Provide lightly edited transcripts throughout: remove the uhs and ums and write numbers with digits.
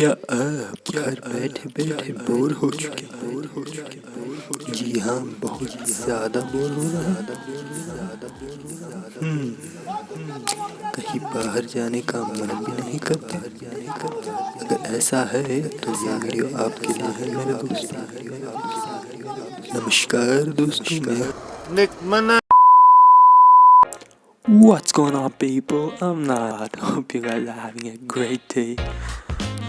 क्या आप घर बैठे बैठे बोर हो चुके हैं? जी हाँ, बहुत ज़्यादा बोर हो रहा है। कहीं बाहर जाने का मन भी नहीं करता। अगर ऐसा है तो ये वीडियो आपके लिए है मेरे दोस्तों। नमस्कार दोस्तों, मैं What's going on people? I'm not. Hope you guys are having a great day.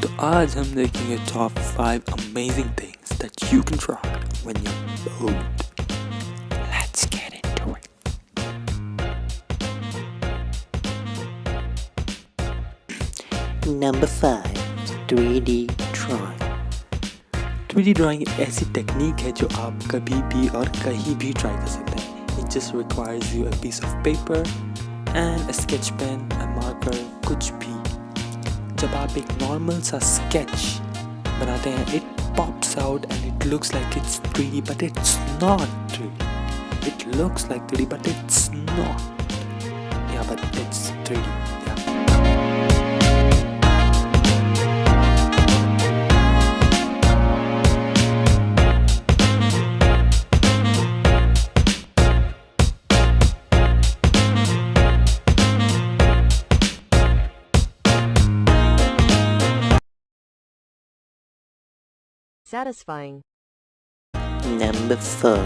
तो आज हम देखेंगे top 5 amazing things that you can try when you're bored. Let's get into it. Number 5. 3D drawing. 3D drawing एक ऐसी technique है जो आप कभी भी और कहीं भी ट्राई कर सकते हैं. It just requires you a piece of paper and a sketch pen, a marker, कुछ भी. जब आप एक नॉर्मल सा स्केच बनाते हैं, it pops out and it looks like it's 3D, but it's not 3D. It looks like 3D, but it's not. Yeah, but it's 3D. Yeah. Satisfying. Number 4.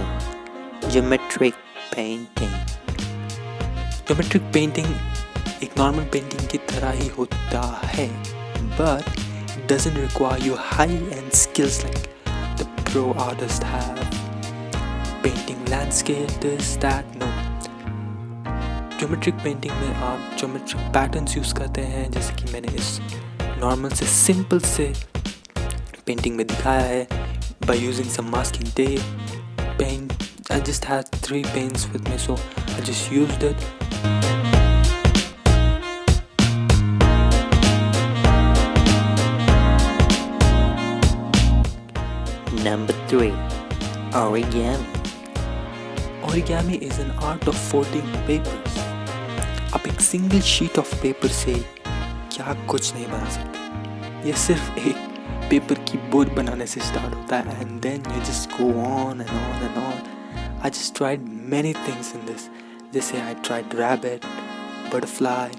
Geometric painting. Geometric painting एक normal painting की तरह ही होता है, but it doesn't require you high-end skills like the pro artists have. Painting landscape, this, that, no. Geometric painting में आप geometric patterns use करते हैं, जैसे कि मैंने इस नॉर्मल से सिंपल से पेंटिंग में दिखाया है. by using some masking tape, paint. I just had 3 paints with me, so I just used it. Number 3. Origame. Origami is an art of folding papers. आप एक सिंगल शीट ऑफ पेपर से क्या कुछ नहीं बना सकते. ये सिर्फ एक पेपर की बोर्ड बनाने से स्टार्ट होता है, and then you just go on and on and on. I just tried many things in this. जैसे I tried rabbit, butterfly,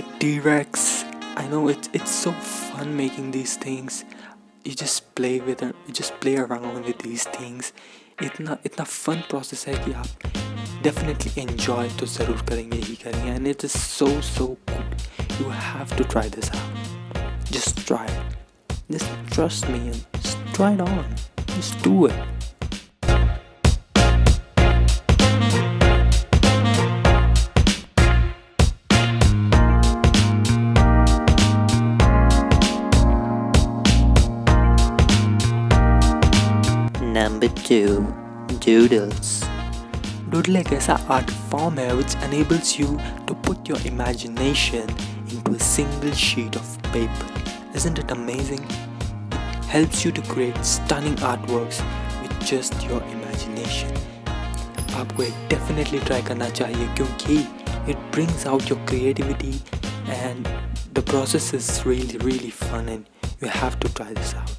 a T-Rex. I know it's so fun making these things. You just play with it, you just play around with these things. इतना fun process है कि आप definitely enjoy तो ज़रूर करेंगे ही करेंगे, and it is so cool. You have to try this out. Just try it. Just trust me and just try it on. Just do it. Number 2. Doodles. Doodle एक ऐसा art form है which enables you to put your imagination into a single sheet of paper. Isn't it amazing? It helps you to create stunning artworks with just your imagination. आपको एक definitely try करना चाहिए क्योंकि it brings out your creativity and the process is really fun and you have to try this out.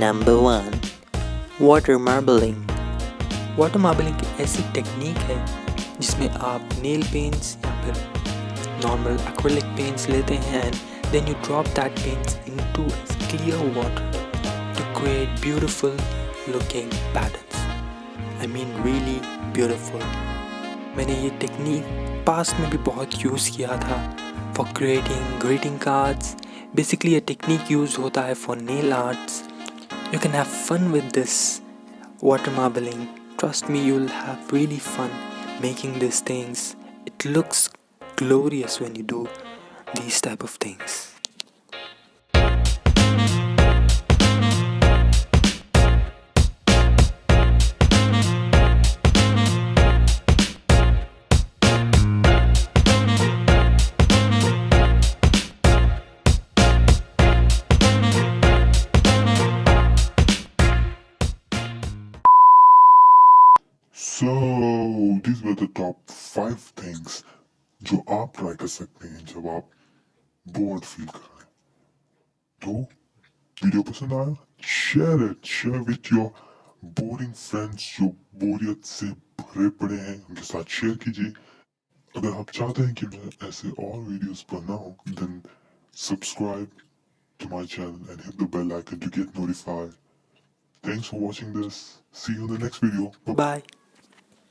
Number 1. Water marbling. Water marbling की ऐसी technique है जिसमें आप नेल पेंट्स या फिर नॉर्मल एक्रेलिक पेंट्स लेते हैं and then you drop that paints into clear water to create beautiful looking patterns. I mean really beautiful. मैंने ये टेक्निक पास्ट में भी बहुत यूज़ किया था for creating greeting cards, basically ये टेक्निक यूज होता है for nail arts. You can have fun with this water marbling. Trust me, you'll have really fun making these things. It looks glorious when you do these type of things. So these were the top 5 things जो आप try कर सकते हैं जब आप board feel कर रहे हैं. तो वीडियो पसंद आया, share with your boring friends जो बोरियत से भरे पड़े हैं, उनके साथ शेयर कीजिए. अगर आप चाहते हैं कि मैं ऐसे और वीडियोस बनाऊं, then subscribe to my channel and hit the bell icon to get notified. Thanks for watching this. See you in the next video. Bye. Bye.